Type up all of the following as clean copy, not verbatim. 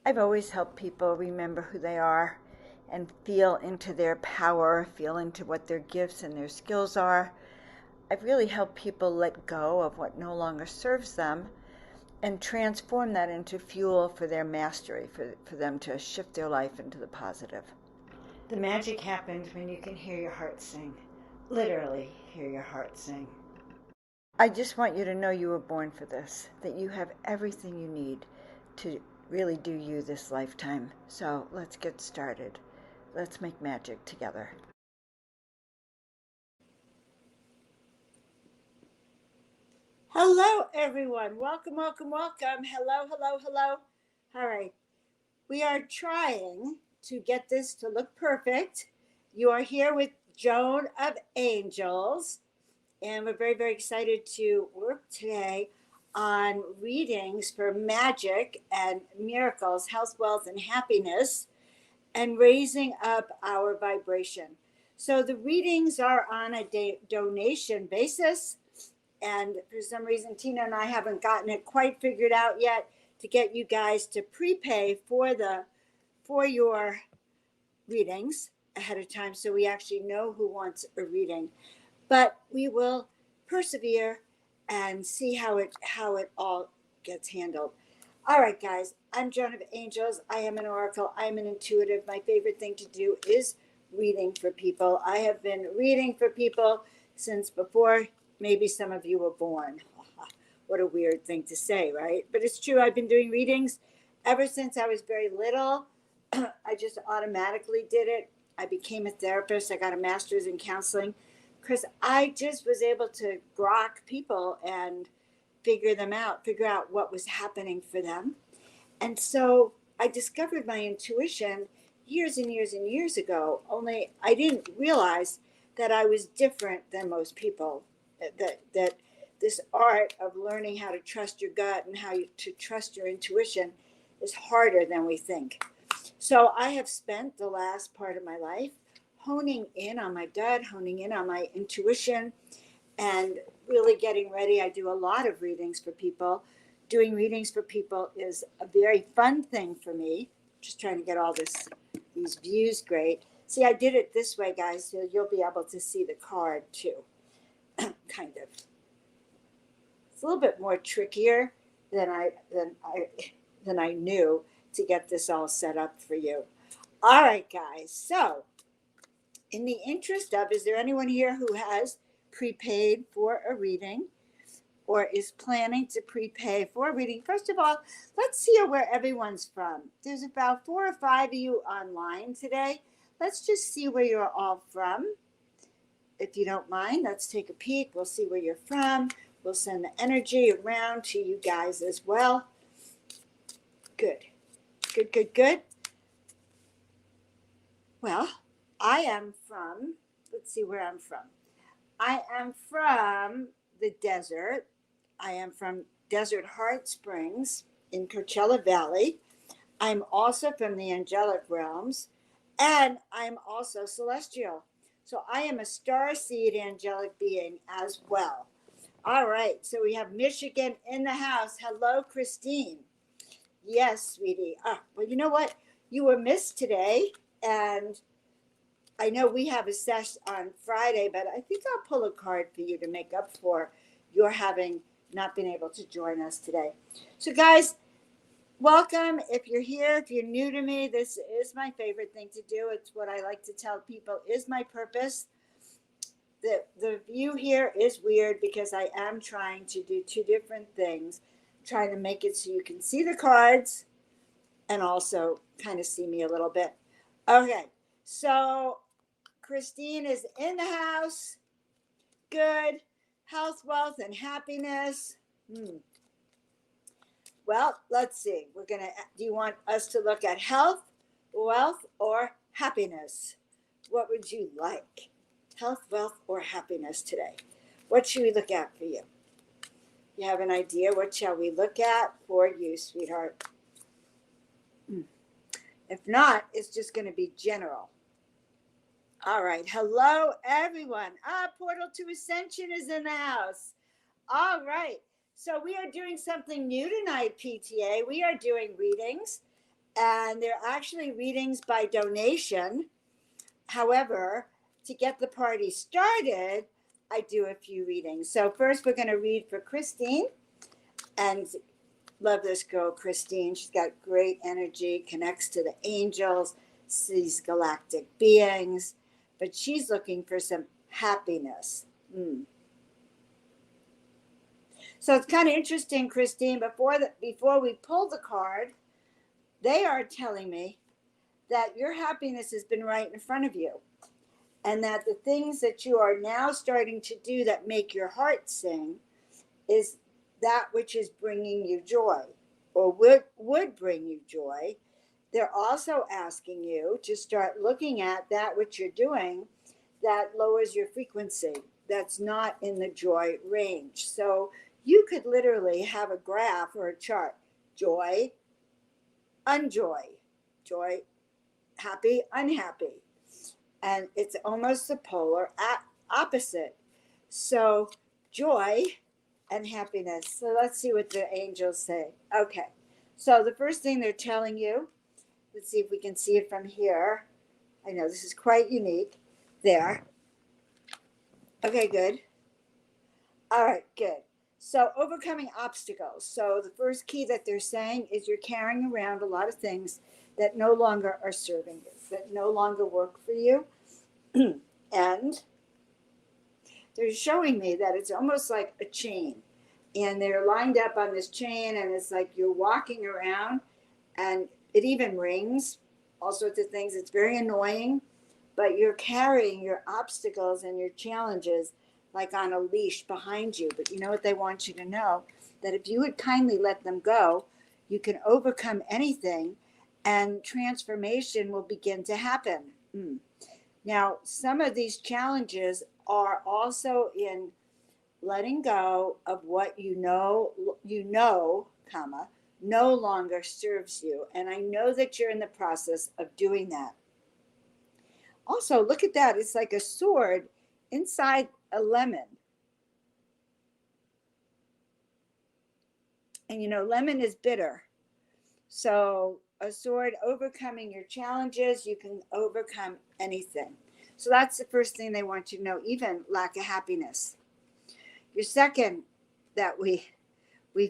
I've always helped people remember who they are and feel into their power, feel into what their gifts and their skills are. I've really helped people let go of what no longer serves them and transform that into fuel for their mastery, for them to shift their life into the positive. The magic happens when you can hear your heart sing. Literally, hear your heart sing. I just want you to know you were born for this, that you have everything you need to really do you this lifetime. So let's get started. Let's make magic together. Hello, everyone. Welcome, welcome, welcome. Hello, hello, hello. All right. We are trying to get this to look perfect. You are here with Joan of Angels, and we're very, very excited to work today on readings for magic and miracles, health, wealth, and happiness, and raising up our vibration. So the readings are on a donation basis. And for some reason, Tina and I haven't gotten it quite figured out yet to get you guys to prepay for your readings ahead of time, so we actually know who wants a reading. But we will persevere and see how it all gets handled. All right, guys. I'm Joan of Angels. I am an oracle. I am an intuitive. My favorite thing to do is reading for people. I have been reading for people since before maybe some of you were born. What a weird thing to say, right? But it's true. I've been doing readings ever since I was very little. I just automatically did it. I became a therapist. I got a master's in counseling because I just was able to grok people and figure out what was happening for them. And so I discovered my intuition years and years and years ago, only I didn't realize that I was different than most people. That this art of learning how to trust your gut and to trust your intuition is harder than we think. So I have spent the last part of my life honing in on my gut, honing in on my intuition, and really getting ready. I do a lot of readings for people. Doing readings for people is a very fun thing for me. Just trying to get all these views great. See, I did it this way, guys, so you'll be able to see the card too. Kind of. It's a little bit more trickier than I knew to get this all set up for you. All right, guys. So, in the interest of, is there anyone here who has prepaid for a reading or is planning to prepay for a reading? First of all, let's see where everyone's from. There's about 4 or 5 of you online today. Let's just see where you're all from. If you don't mind, let's take a peek. We'll see where you're from. We'll send the energy around to you guys as well. Good. Good, good, good. Well, I am from, let's see where I'm from. I am from the desert. I am from Desert Heart Springs in Coachella Valley. I'm also from the angelic realms, and I'm also celestial. So I am a star seed angelic being as well. All right, so we have Michigan in the house. Hello, Christine. Yes, sweetie. Well, you know what? You were missed today, and I know we have a sesh on Friday, but I think I'll pull a card for you to make up for your having not been able to join us today. So, guys, welcome. If you're here, if you're new to me, this is my favorite thing to do. It's what I like to tell people is my purpose. The view here is weird because I am trying to do two different things, trying to make it so you can see the cards and also kind of see me a little bit. Okay, so Christine is in the house. Good. Health, wealth, and happiness. Well, let's see. Do you want us to look at health, wealth, or happiness? What would you like? Health, wealth, or happiness today? What should we look at for you? You have an idea? What shall we look at for you, sweetheart? If not, it's just going to be general. All right. Hello, everyone. Portal to Ascension is in the house. All right. So we are doing something new tonight, PTA. We are doing readings. And they're actually readings by donation. However, to get the party started, I do a few readings. So first we're going to read for Christine. And love this girl, Christine. She's got great energy, connects to the angels, sees galactic beings, but she's looking for some happiness. So it's kind of interesting, Christine. Before we pull the card, they are telling me that your happiness has been right in front of you, and that the things that you are now starting to do that make your heart sing is that which is bringing you joy, or would bring you joy. They're also asking you to start looking at that which you're doing that lowers your frequency, that's not in the joy range. So you could literally have a graph or a chart: joy, unjoy, joy, happy, unhappy. And it's almost the polar opposite. So joy and happiness. So let's see what the angels say. Okay. So the first thing they're telling you, let's see if we can see it from here. I know this is quite unique. There. Okay, good. All right, good. So overcoming obstacles. So the first key that they're saying is you're carrying around a lot of things that no longer are serving you, that no longer work for you. And they're showing me that it's almost like a chain. And they're lined up on this chain, and it's like you're walking around, and it even rings, all sorts of things. It's very annoying, but you're carrying your obstacles and your challenges like on a leash behind you. But you know what they want you to know? That if you would kindly let them go, you can overcome anything, and transformation will begin to happen. Now, some of these challenges are also in letting go of what comma, no longer serves you. And I know that you're in the process of doing that. Also, look at that. It's like a sword inside a lemon. And lemon is bitter. So a sword overcoming your challenges, you can overcome anything. So that's the first thing they want you to know, even lack of happiness. Your second that we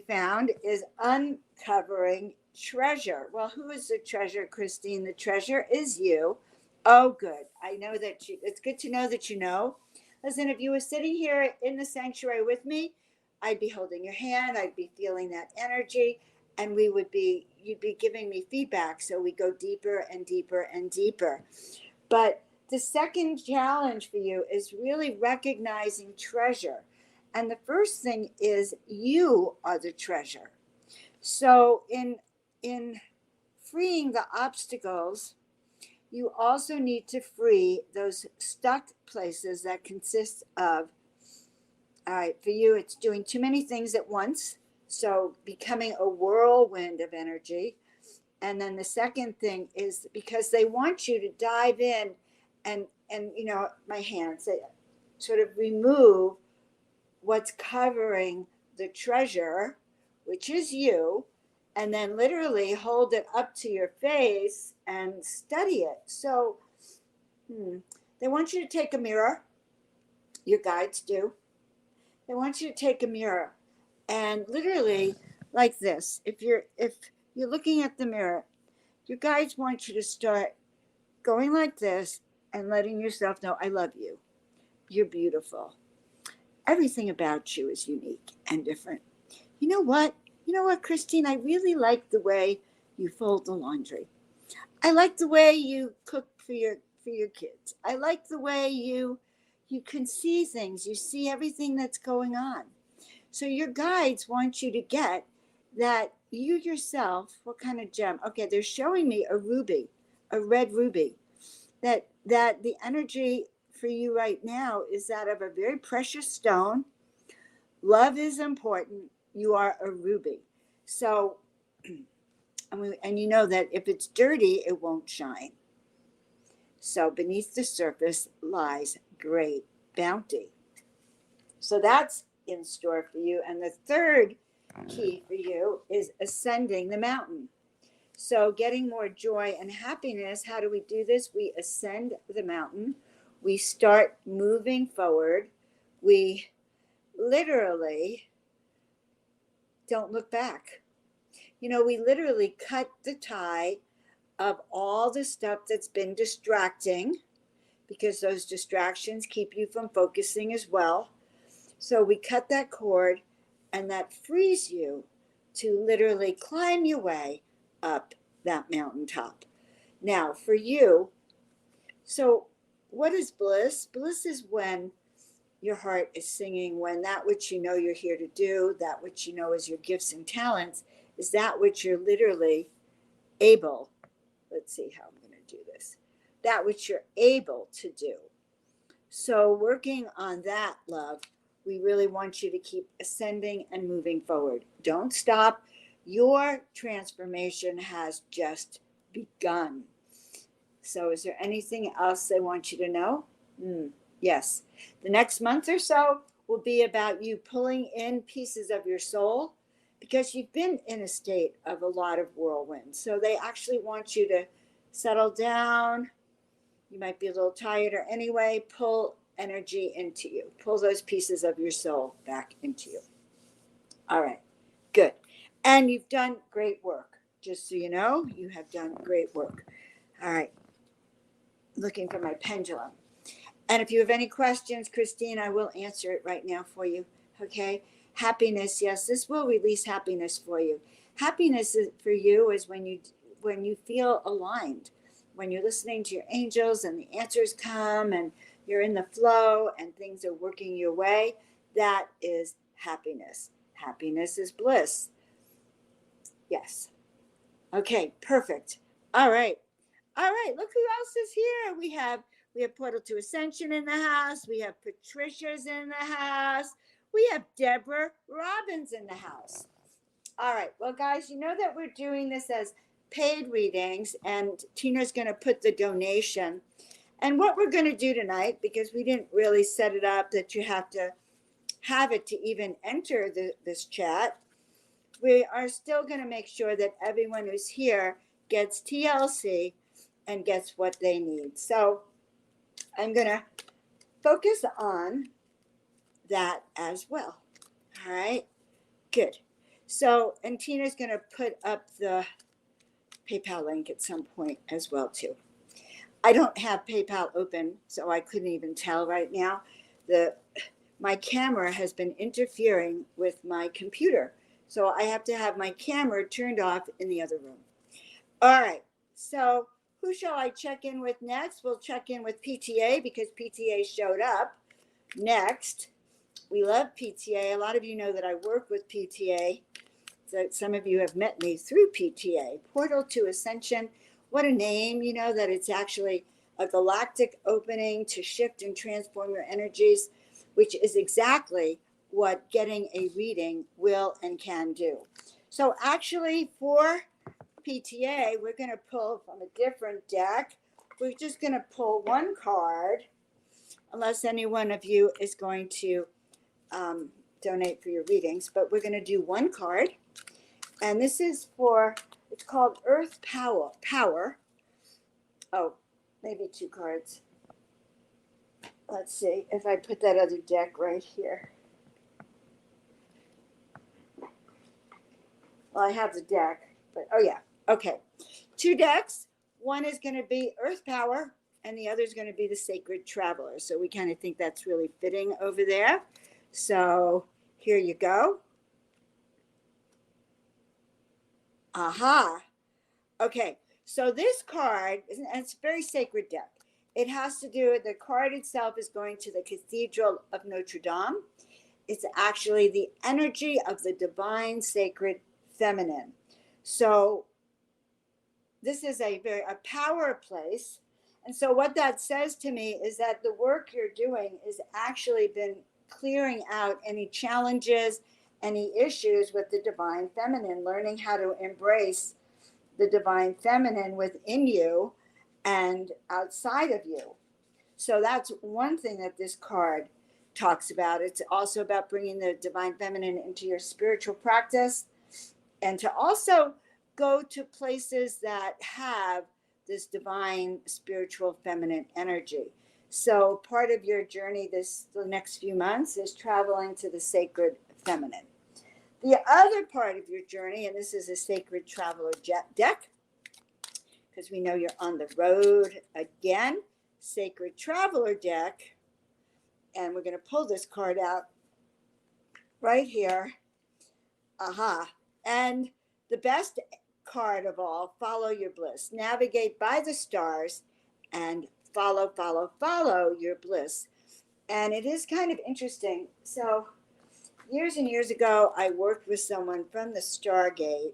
found is uncovering treasure. Well, who is the treasure, Christine? The treasure is you. Oh, good. I know that it's good to know that you know. Listen, if you were sitting here in the sanctuary with me, I'd be holding your hand, I'd be feeling that energy, and you'd be giving me feedback. So we go deeper and deeper and deeper. But the second challenge for you is really recognizing treasure. And the first thing is you are the treasure. So in freeing the obstacles, you also need to free those stuck places that consist of, all right, for you, it's doing too many things at once. So becoming a whirlwind of energy. And then the second thing is because they want you to dive in and my hands, they sort of remove what's covering the treasure, which is you, and then literally hold it up to your face and study it. So they want you to take a mirror. Your guides do. They want you to take a mirror and literally like this. If you're looking at the mirror, your guides want you to start going like this and letting yourself know, I love you. You're beautiful. Everything about you is unique and different. You know what? Christine? I really like the way you fold the laundry. I like the way you cook for your kids. I like the way you can see things. You see everything that's going on. So your guides want you to get that you yourself, what kind of gem? Okay, they're showing me a ruby, a red ruby. That the energy for you right now is that of a very precious stone. Love is important. You are a ruby. So, and you know that if it's dirty, it won't shine. So beneath the surface lies great bounty. So that's in store for you. And the third key for you is ascending the mountain. So getting more joy and happiness, how do we do this? We ascend the mountain. We start moving forward. We literally don't look back. We literally cut the tie of all the stuff that's been distracting, because those distractions keep you from focusing as well. So we cut that cord, and that frees you to literally climb your way up that mountaintop. Now, for you, so what is bliss? Bliss is when your heart is singing, when that which you know you're here to do, that which you know is your gifts and talents, is that which you're literally able. Let's see how I'm going to do this. That which you're able to do. So, working on that, love, we really want you to keep ascending and moving forward. Don't stop. Your transformation has just begun. So, is there anything else I want you to know? Yes. The next month or so will be about you pulling in pieces of your soul, because you've been in a state of a lot of whirlwind. So, they actually want you to settle down. You might be a little tired, or anyway, pull energy into you. Pull those pieces of your soul back into you. All right, good. And you've done great work. Just so you know, you have done great work. All right, looking for my pendulum. And if you have any questions, Christine, I will answer it right now for you. Okay, happiness. Yes, this will release happiness for you. Happiness for you is when you feel aligned, when you're listening to your angels and the answers come and you're in the flow and things are working your way. That is happiness. Happiness is bliss. Yes. Okay, perfect. All right. All right, look who else is here. We have Portal to Ascension in the house. We have Patricia's in the house. We have Deborah Robbins in the house. All right, well, guys, you know that we're doing this as paid readings, and Tina's going to put the donation. And what we're going to do tonight, because we didn't really set it up that you have to have it to even enter this chat, we are still going to make sure that everyone who's here gets TLC and gets what they need. So I'm going to focus on that as well. All right, good. So, and Tina's going to put up the PayPal link at some point as well, too. I don't have PayPal open, so I couldn't even tell right now. My camera has been interfering with my computer, so I have to have my camera turned off in the other room. All right, so who shall I check in with next? We'll check in with PTA, because PTA showed up next. We love PTA. A lot of you know that I work with PTA. So some of you have met me through PTA. Portal to Ascension. What a name, that it's actually a galactic opening to shift and transform your energies, which is exactly what getting a reading will and can do. So actually for PTA, we're going to pull from a different deck. We're just going to pull one card, unless any one of you is going to donate for your readings. But we're going to do one card. And this is it's called Earth Power. Oh, maybe two cards. Let's see if I put that other deck right here. Well, I have the deck, but oh yeah, okay. Two decks. One is going to be Earth Power, and the other is going to be the Sacred Traveler. So we kind of think that's really fitting over there. So here you go. Aha. Okay, so this card, and it's a very sacred deck. It has to do with, the card itself is going to the Cathedral of Notre Dame. It's actually the energy of the divine sacred feminine. So this is a power place. And so what that says to me is that the work you're doing is actually been clearing out any challenges, any issues with the divine feminine, learning how to embrace the divine feminine within you and outside of you. So that's one thing that this card talks about. It's also about bringing the divine feminine into your spiritual practice, and to also go to places that have this divine spiritual feminine energy. So part of your journey the next few months is traveling to the sacred feminine. The other part of your journey, and this is a sacred traveler deck, because we know you're on the road again, sacred traveler deck, and we're going to pull this card out right here. Aha. And the best card of all, follow your bliss. Navigate by the stars and follow, follow, follow your bliss. And it is kind of interesting. So, years and years ago, I worked with someone from the Stargate,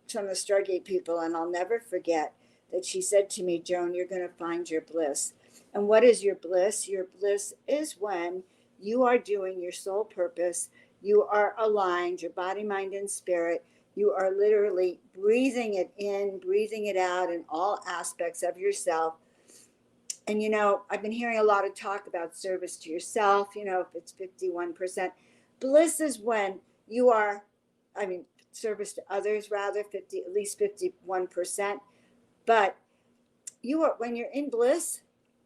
from the Stargate people, and I'll never forget that she said to me, Joan, you're going to find your bliss. And what is your bliss? Your bliss is when you are doing your soul purpose, you are aligned, your body, mind, and spirit. You are literally breathing it in, breathing it out in all aspects of yourself. And, I've been hearing a lot of talk about service to yourself, if it's 51%. Bliss is when you are, service to others, rather, at least 51%. But when you're in bliss,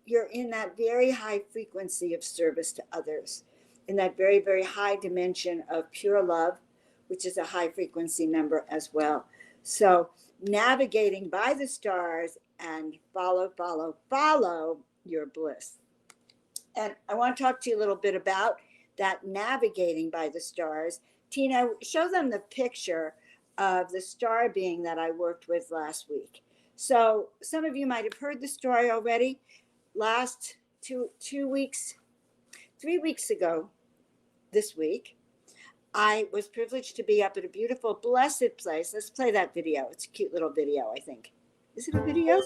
you're in that very high frequency of service to others, in that very, very high dimension of pure love, which is a high frequency number as well. So navigating by the stars and follow, follow, follow your bliss. And I want to talk to you a little bit about that navigating by the stars. Tina, show them the picture of the star being that I worked with last week. So some of you might have heard the story already. Last 3 weeks ago, this week, I was privileged to be up at a beautiful, blessed place. Let's play that video. It's a cute little video, I think. Is it a video?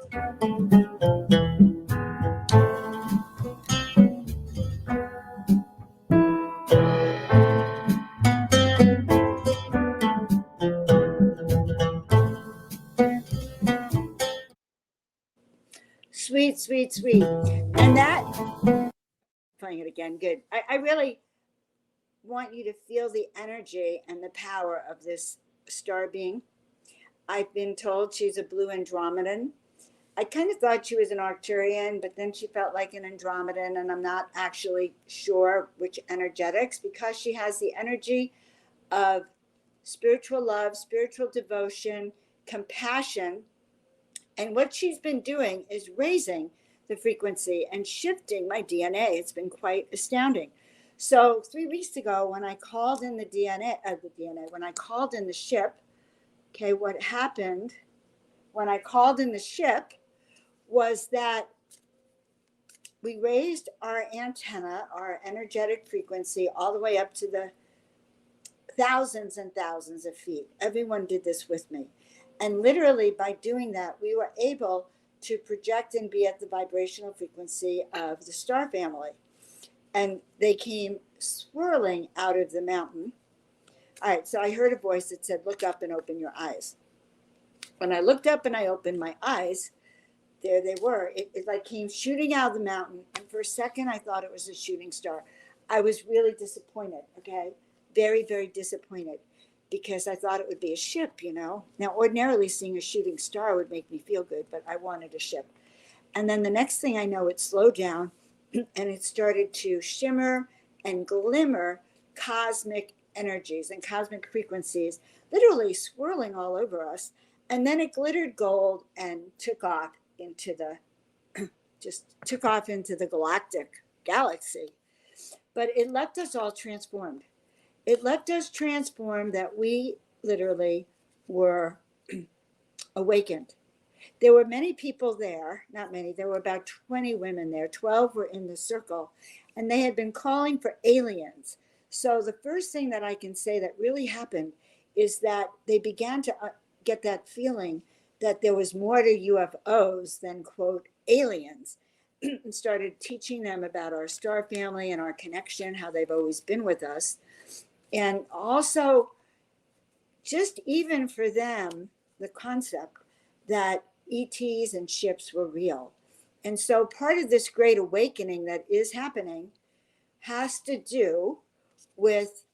Sweet, sweet, sweet. And that, playing it again, good. I really want you to feel the energy and the power of this star being. I've been told she's a blue Andromedan. I kind of thought she was an Arcturian, but then she felt like an Andromedan, and I'm not actually sure which energetics, because she has the energy of spiritual love, spiritual devotion, compassion. And what she's been doing is raising the frequency and shifting my DNA. It's been quite astounding. So 3 weeks ago, when I called in when I called in the ship, okay, what happened when I called in the ship was that we raised our antenna, our energetic frequency, all the way up to the thousands and thousands of feet. Everyone did this with me. And literally by doing that, we were able to project and be at the vibrational frequency of the star family. And they came swirling out of the mountain. All right, so I heard a voice that said, look up and open your eyes. When I looked up and I opened my eyes, there they were. It like came shooting out of the mountain. And for a second, I thought it was a shooting star. I was really disappointed, okay? Very, very disappointed, because I thought it would be a ship, Now, ordinarily seeing a shooting star would make me feel good, but I wanted a ship. And then the next thing I know, it slowed down and it started to shimmer and glimmer cosmic energies and cosmic frequencies, literally swirling all over us. And then it glittered gold and took off into the galactic galaxy. But it left us all transformed. It left us transformed, that we literally were awakened. There were many people there, not many, there were about 20 women there. 12 were in the circle, and they had been calling for aliens. So the first thing that I can say that really happened is that they began to get that feeling that there was more to UFOs than, quote, aliens, and started teaching them about our star family and our connection, how they've always been with us. And also, just even for them, the concept that ETs and ships were real. And so part of this great awakening that is happening has to do with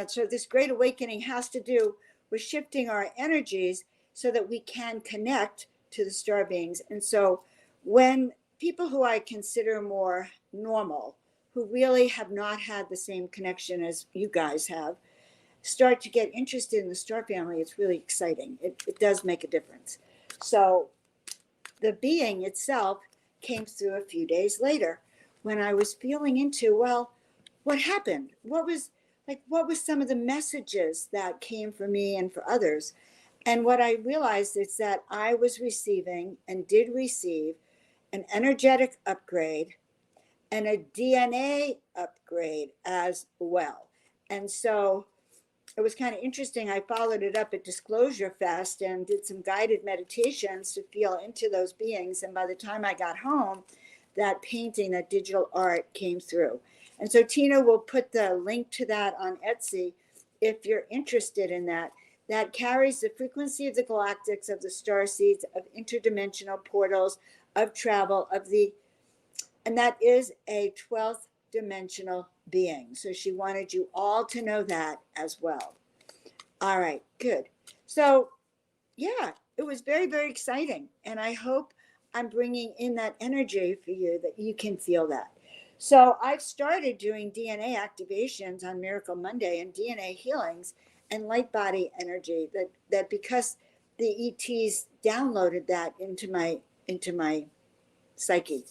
so this great awakening has to do we're shifting our energies so that we can connect to the star beings. And so when people who I consider more normal, who really have not had the same connection as you guys have, start to get interested in the star family, it's really exciting. It does make a difference. So the being itself came through a few days later when I was feeling into, well, what happened? What was some of the messages that came for me and for others? And what I realized is that I was receiving and did receive an energetic upgrade and a DNA upgrade as well. And so it was kind of interesting. I followed it up at Disclosure Fest and did some guided meditations to feel into those beings. And by the time I got home, that painting, that digital art came through. And so Tina will put the link to that on Etsy if you're interested in that. That carries the frequency of the galactics, of the star seeds, of interdimensional portals, of travel, and that is a 12th dimensional being. So she wanted you all to know that as well. All right, good. So yeah, it was very, very exciting. And I hope I'm bringing in that energy for you that you can feel that. So I've started doing DNA activations on Miracle Monday and DNA healings and light body energy that because the ETs downloaded that into my psyche.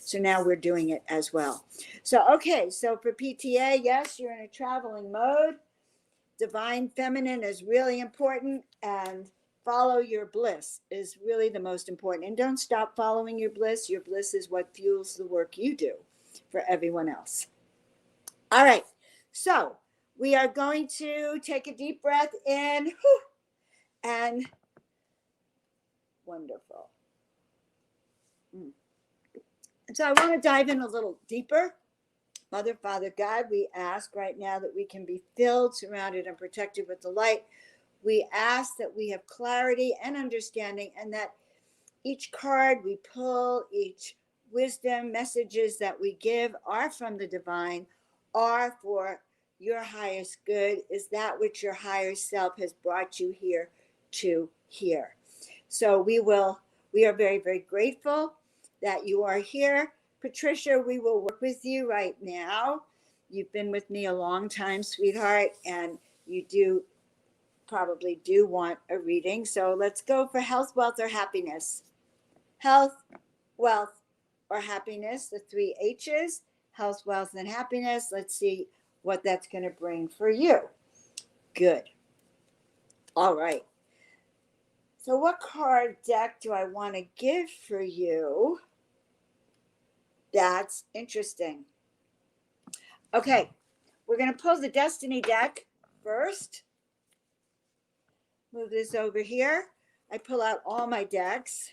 So now we're doing it as well. So, okay, so for PTA, yes, you're in a traveling mode. Divine feminine is really important, and follow your bliss is really the most important. And don't stop following your bliss. Your bliss is what fuels the work you do for everyone else. All right, so we are going to take a deep breath in, and wonderful. So I want to dive in a little deeper. Mother, Father, God, we ask right now that we can be filled, surrounded, and protected with the light. We ask that we have clarity and understanding, and that each card we pull, each wisdom, messages that we give are from the divine, are for your highest good, is that which your higher self has brought you here to hear. So we are very, very grateful that you are here. Patricia, we will work with you right now. You've been with me a long time, sweetheart, and you probably do want a reading. So let's go for health, wealth, or happiness. Health, wealth, or happiness, the 3 H's, health, wealth, and happiness. Let's see what that's going to bring for you. Good. All right. So what card deck do I want to give for you? That's interesting. Okay, we're going to pull the Destiny deck first. Move this over here. I pull out all my decks.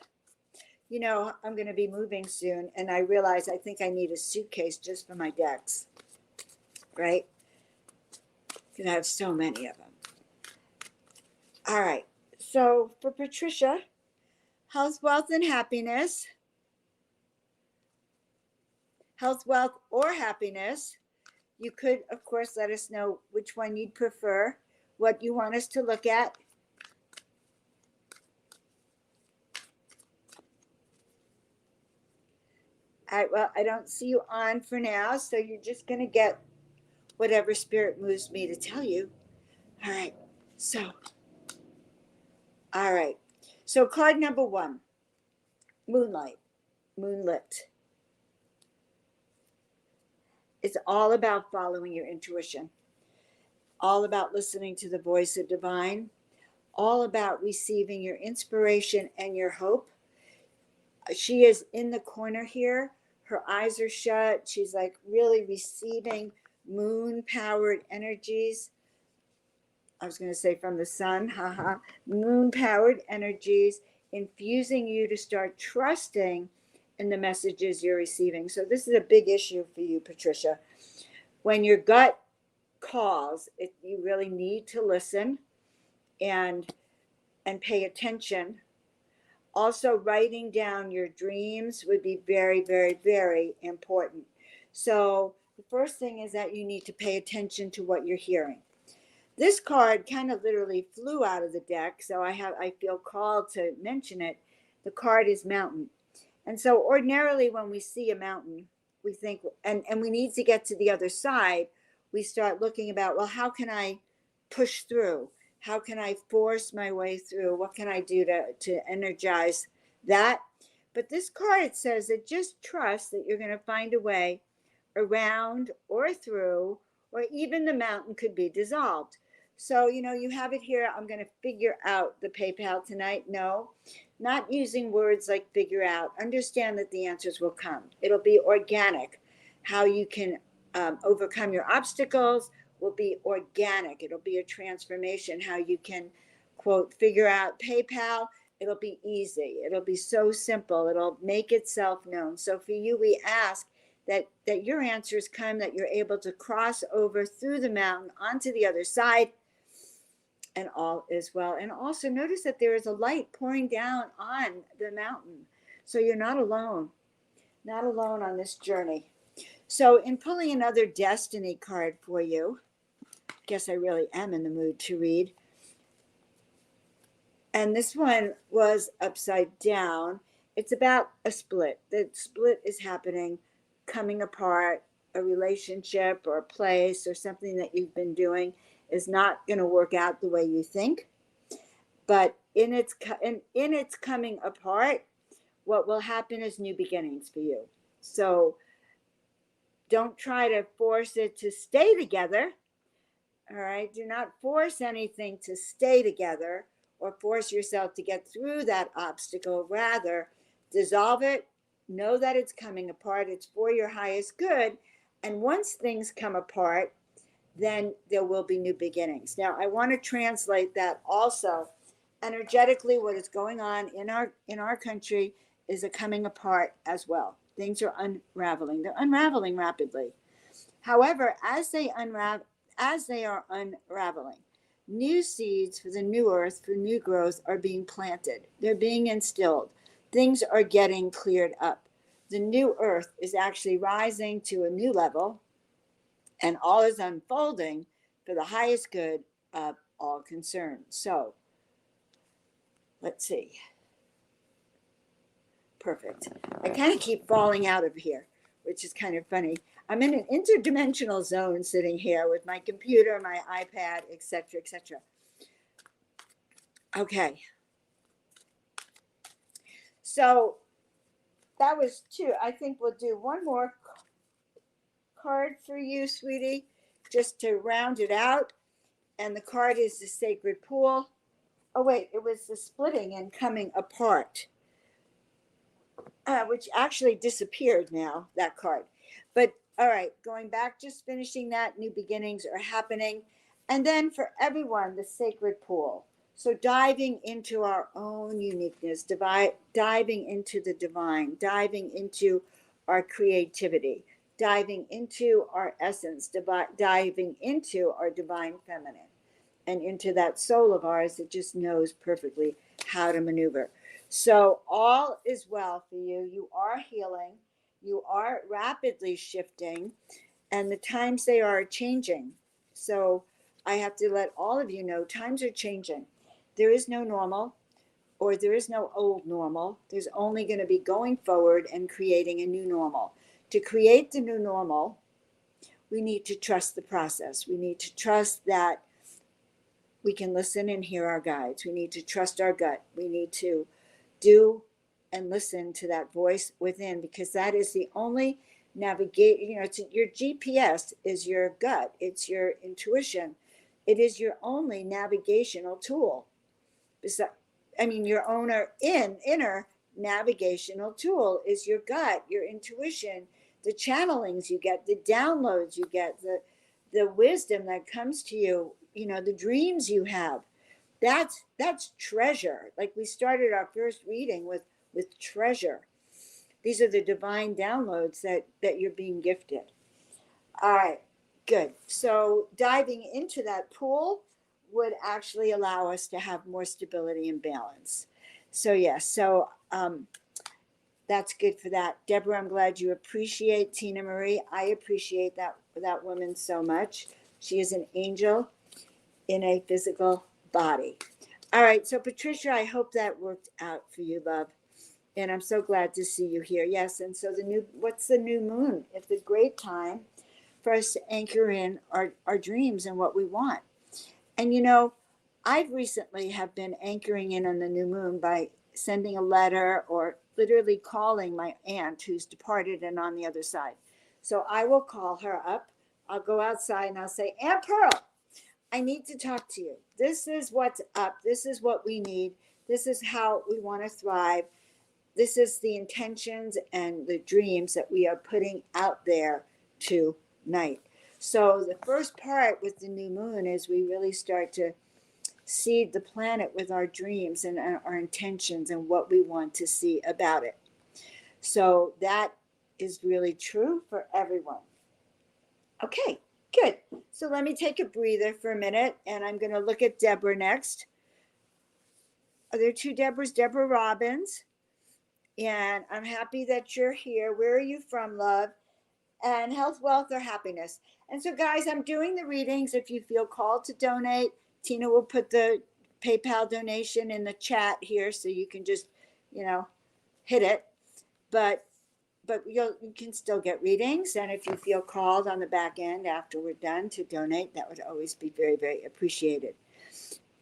You know, I'm going to be moving soon, and I realize I think I need a suitcase just for my decks, right? Because I have so many of them. All right, so for Patricia, health, wealth, and happiness. Health, wealth, or happiness. You could, of course, let us know which one you'd prefer, what you want us to look at. All right, well, I don't see you on for now, so you're just going to get whatever spirit moves me to tell you. All right, so card number 1, moonlight, moonlit. It's all about following your intuition, all about listening to the voice of divine, all about receiving your inspiration and your hope. She is in the corner here. Her eyes are shut. She's like really receiving moon-powered energies. I was going to say from the sun, haha. Moon-powered energies infusing you to start trusting in the messages you're receiving. So this is a big issue for you, Patricia. When your gut calls, you really need to listen and pay attention. Also, writing down your dreams would be very, very, very important. So the first thing is that you need to pay attention to what you're hearing. This card kind of literally flew out of the deck, so I feel called to mention it. The card is mountain. And so ordinarily when we see a mountain, we think, and we need to get to the other side, we start looking about, well, how can I push through? How can I force my way through? What can I do to energize that? But this card says that just trust that you're going to find a way around or through, or even the mountain could be dissolved. So, you have it here. I'm going to figure out the PayPal tonight. No, not using words like figure out. Understand that the answers will come. It'll be organic. How you can overcome your obstacles will be organic. It'll be a transformation. How you can, quote, figure out PayPal. It'll be easy. It'll be so simple. It'll make itself known. So for you, we ask that your answers come, that you're able to cross over through the mountain onto the other side, and all is well. And also notice that there is a light pouring down on the mountain. So you're not alone on this journey. So in pulling another destiny card for you, guess I really am in the mood to read. And this one was upside down. It's about a split. The split is happening, coming apart. A relationship or a place or something that you've been doing is not going to work out the way you think. But in its coming apart, what will happen is new beginnings for you. So don't try to force it to stay together. All right. Do not force anything to stay together or force yourself to get through that obstacle. Rather, dissolve it. Know that it's coming apart. It's for your highest good. And once things come apart, then there will be new beginnings. Now, I want to translate that also. Energetically, what is going on in our country is a coming apart as well. Things are unraveling. They're unraveling rapidly. However, as they are unraveling, new seeds for the new earth, for new growth, are being planted. They're being instilled. Things are getting cleared up. The new earth is actually rising to a new level, and all is unfolding for the highest good of all concerned. So, let's see. Perfect. I kind of keep falling out of here, which is kind of funny. I'm in an interdimensional zone sitting here with my computer, my iPad, etc., etc. Okay. So that was two. I think we'll do one more card for you, sweetie, just to round it out. And the card is the Sacred Pool. Oh, wait, it was the splitting and coming apart, which actually disappeared now, that card. But all right, going back, just finishing that, new beginnings are happening. And then for everyone, the Sacred Pool. So diving into our own uniqueness, diving into the divine, diving into our creativity, diving into our essence, diving into our divine feminine, and into that soul of ours that just knows perfectly how to maneuver. So all is well for you. You are healing. You are rapidly shifting, and the times they are changing. So I have to let all of you know times are changing. There is no normal, or there is no old normal. There's only going to be going forward and creating a new normal. To create the new normal, we need to trust the process. We need to trust that we can listen and hear our guides. We need to trust our gut. We need to do and listen to that voice within, because that is the only navigate. It's your GPS is your gut. It's your intuition. It is your only navigational tool. Your inner navigational tool is your gut, your intuition, the channelings you get, the downloads you get, the wisdom that comes to you, the dreams you have. That's treasure. Like we started our first reading with treasure. These are the divine downloads that you're being gifted. All right, good. So diving into that pool would actually allow us to have more stability and balance. So yes, that's good for that. Deborah, I'm glad you appreciate Tina Marie. I appreciate that woman so much. She is an angel. in a physical body. All right, so Patricia, I hope that worked out for you, love. And I'm so glad to see you here. Yes, and so what's the new moon? It's a great time for us to anchor in our dreams and what we want. And I recently have been anchoring in on the new moon by sending a letter or literally calling my aunt who's departed and on the other side. So I will call her up. I'll go outside and I'll say, Aunt Pearl, I need to talk to you. This is what's up. This is what we need. This is how we want to thrive. This is the intentions and the dreams that we are putting out there tonight. So the first part with the new moon is we really start to seed the planet with our dreams and our intentions and what we want to see about it. So that is really true for everyone. Okay, good. So let me take a breather for a minute, and I'm going to look at Deborah next. Are there two Deborahs? Deborah Robbins. And I'm happy that you're here. Where are you from, love? And health, wealth, or happiness. And so, guys, I'm doing the readings. If you feel called to donate, Tina will put the PayPal donation in the chat here so you can just, hit it. But you can still get readings. And if you feel called on the back end after we're done to donate, that would always be very, very appreciated.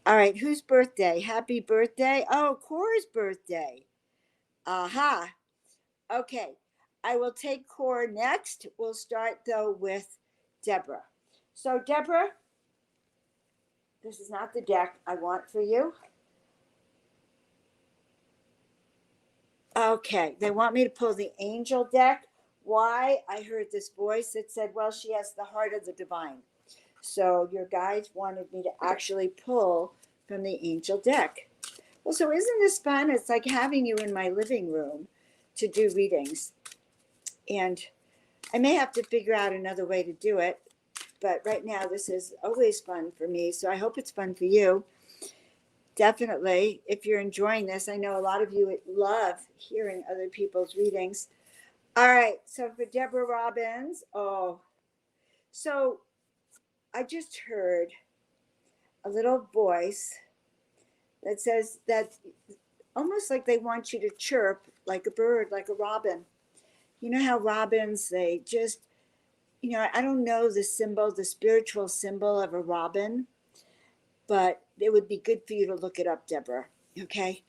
All right, whose birthday? Happy birthday. Oh, Cora's birthday. Aha. Okay, I will take Cora next. We'll start, though, with Deborah. So, Deborah, this is not the deck I want for you. Okay, they want me to pull the angel deck. Why? I heard this voice that said, well, she has the heart of the divine. So your guides wanted me to actually pull from the angel deck. Well, so isn't this fun? It's like having you in my living room to do readings. And I may have to figure out another way to do it. But right now, this is always fun for me. So I hope it's fun for you. Definitely, if you're enjoying this, I know a lot of you love hearing other people's readings. All right, so for Deborah Robbins, so I just heard a little voice that says that almost like they want you to chirp like a bird, like a robin. You know how robins, they just, I don't know the spiritual symbol of a robin, but it would be good for you to look it up, Deborah. Okay,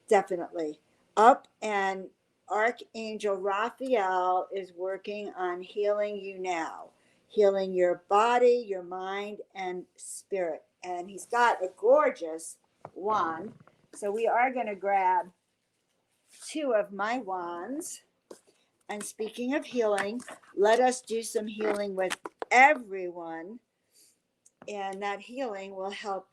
definitely. Up, and Archangel Raphael is working on healing you now, healing your body, your mind, and spirit. And he's got a gorgeous wand. So we are going to grab two of my wands. And speaking of healing, let us do some healing with everyone. And that healing will help,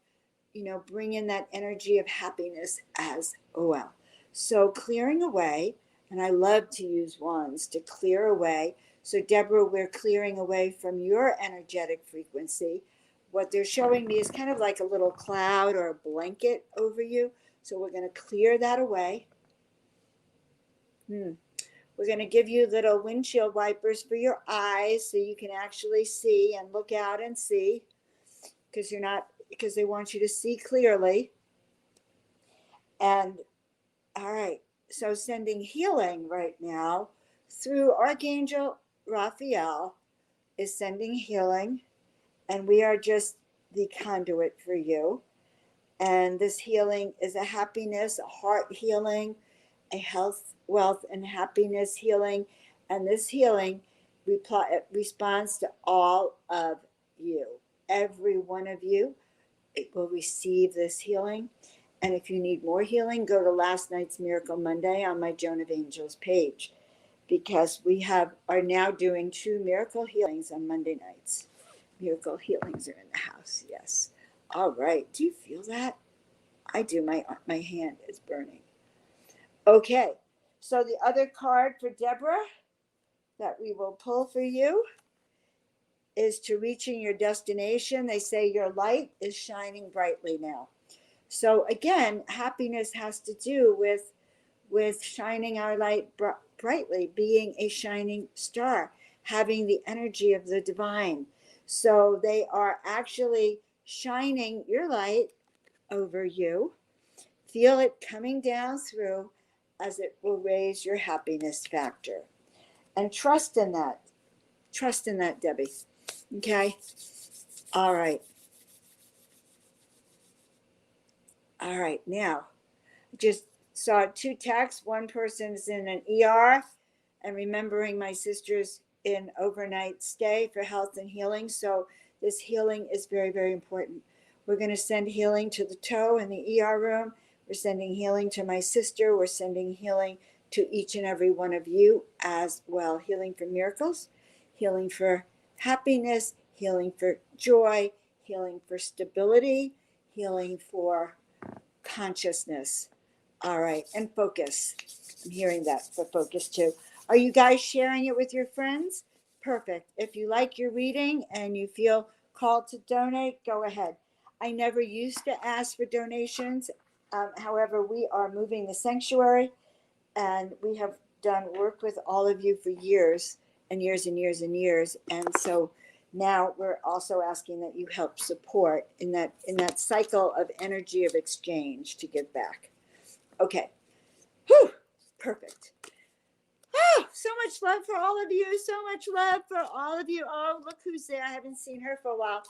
bring in that energy of happiness as well. So clearing away, and I love to use wands to clear away. So Deborah, we're clearing away from your energetic frequency. What they're showing me is kind of like a little cloud or a blanket over you. So we're going to clear that away. We're going to give you little windshield wipers for your eyes so you can actually see and look out and see, because they want you to see clearly. And all right, so sending healing right now through Archangel Raphael is sending healing, and we are just the conduit for you. And this healing is a happiness, a heart healing, a health, wealth, and happiness healing. And this healing responds to all of you. Every one of you will receive this healing. And if you need more healing, go to last night's Miracle Monday on my Joan of Angels page, because we are now doing 2 miracle healings on Monday nights. Miracle healings are in the house, yes. All right, do you feel that? I do, my hand is burning. Okay, so the other card for Deborah that we will pull for you is to reaching your destination. They say your light is shining brightly now. So again, happiness has to do with shining our light brightly, being a shining star, having the energy of the divine. So they are actually shining your light over you. Feel it coming down through as it will raise your happiness factor. And trust in that. Trust in that, Debbie. Okay? All right. All right. Now, just saw two texts. One person's in an ER and remembering my sister's in overnight stay for health and healing. So this healing is very, very important. We're going to send healing to the toe in the ER room. We're sending healing to my sister. We're sending healing to each and every one of you as well. Healing for miracles, healing for happiness, healing for joy, healing for stability, healing for consciousness. All right, and focus. I'm hearing that for focus too. Are you guys sharing it with your friends? Perfect. If you like your reading and you feel called to donate, go ahead. I never used to ask for donations. However, we are moving the sanctuary and we have done work with all of you for years and years and years and years. And so now we're also asking that you help support in that cycle of energy of exchange to give back. Okay. Whew. Perfect. Oh, so much love for all of you. So much love for all of you. Oh, look who's there. I haven't seen her for a while.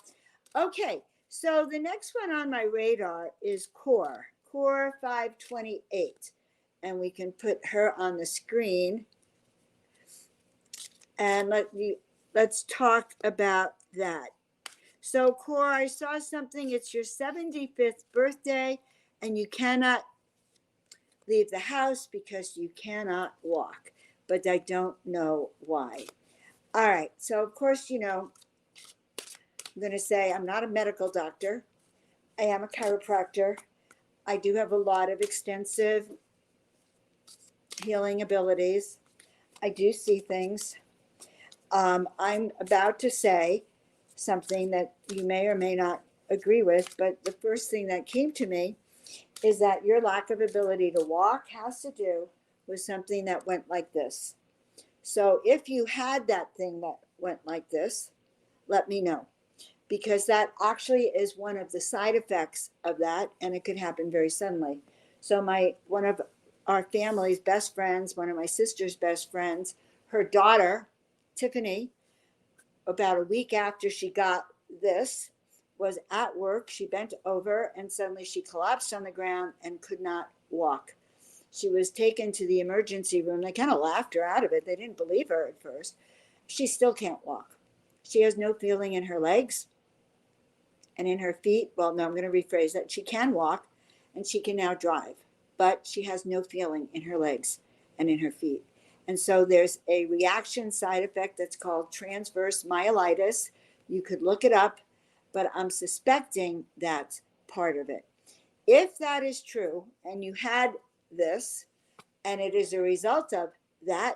Okay. So the next one on my radar is Core 528. And we can put her on the screen. And let's talk about that. So Core, I saw something. It's your 75th birthday, and you cannot leave the house because you cannot walk, but I don't know why. All right, so of course, I'm going to say I'm not a medical doctor. I am a chiropractor. I do have a lot of extensive healing abilities. I do see things. I'm about to say something that you may or may not agree with, but the first thing that came to me is that your lack of ability to walk has to do with something that went like this. So if you had that thing that went like this, let me know, because that actually is one of the side effects of that, and it could happen very suddenly. So one of our family's best friends, one of my sister's best friends, her daughter, Tiffany, about a week after she got this, was at work. She bent over and suddenly she collapsed on the ground and could not walk. She was taken to the emergency room. They kind of laughed her out of it. They didn't believe her at first. She still can't walk. She has no feeling in her legs and in her feet. Well, no, I'm going to rephrase that. She can walk and she can now drive, but she has no feeling in her legs and in her feet. And so there's a reaction side effect that's called transverse myelitis. You could look it up, but I'm suspecting that's part of it. If that is true, and you had this, and it is a result of that,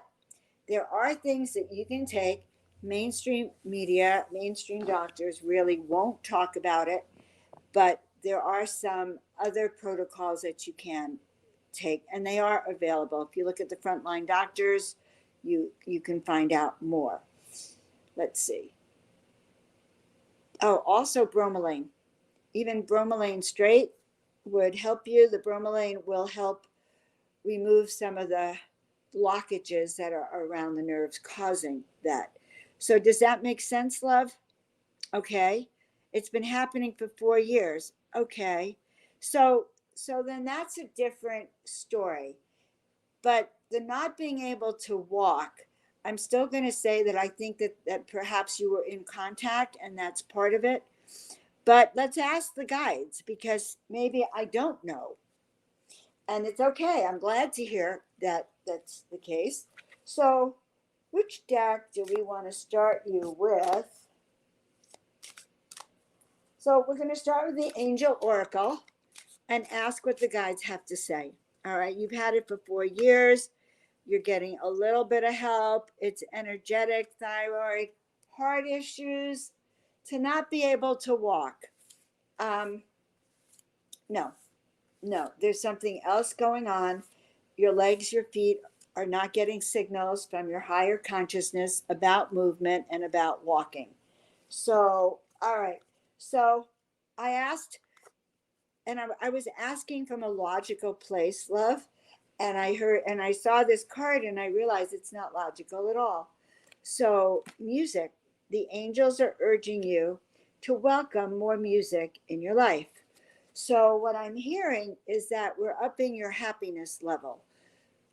there are things that you can take. Mainstream media, mainstream doctors really won't talk about it, but there are some other protocols that you can take, and they are available. If you look at the frontline doctors, you can find out more. Let's see. Oh, also bromelain. Even bromelain straight would help you. The bromelain will help remove some of the blockages that are around the nerves causing that. So does that make sense, love? Okay. It's been happening for 4 years. Okay. So then that's a different story. But the not being able to walk, I'm still going to say that I think that perhaps you were in contact and that's part of it. But let's ask the guides, because maybe I don't know. And it's okay. I'm glad to hear that that's the case. So which deck do we want to start you with? So we're going to start with the Angel Oracle and ask what the guides have to say. All right, you've had it for 4 years. You're getting a little bit of help. It's energetic, thyroid, heart issues, to not be able to walk. No, there's something else going on. Your legs, your feet are not getting signals from your higher consciousness about movement and about walking. So, all right. So I asked, and I was asking from a logical place, love, and I saw this card, and I realized it's not logical at all. So, music, the angels are urging you to welcome more music in your life. So, what I'm hearing is that we're upping your happiness level.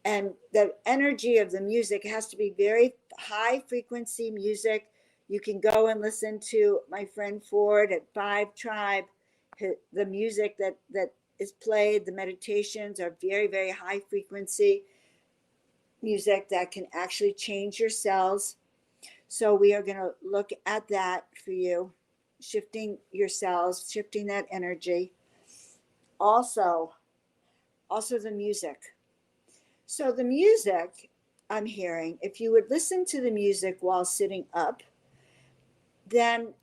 And the energy of the music has to be very high frequency music. You can go and listen to my friend Ford at Five Tribe. The music that is played, the meditations are very, very high frequency music that can actually change your cells. So we are going to look at that for you, shifting your cells, shifting that energy. Also, also the music. So the music I'm hearing, if you would listen to the music while sitting up, then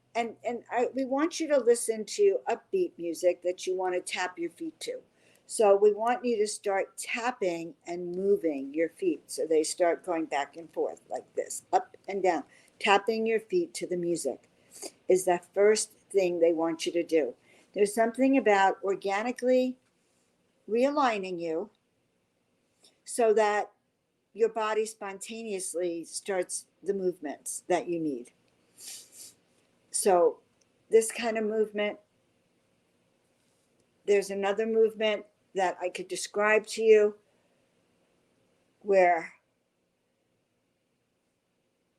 we want you to listen to upbeat music that you want to tap your feet to. So we want you to start tapping and moving your feet so they start going back and forth like this, up and down. Tapping your feet to the music is the first thing they want you to do. There's something about organically realigning you so that your body spontaneously starts the movements that you need. So, this kind of movement, there's another movement that I could describe to you where,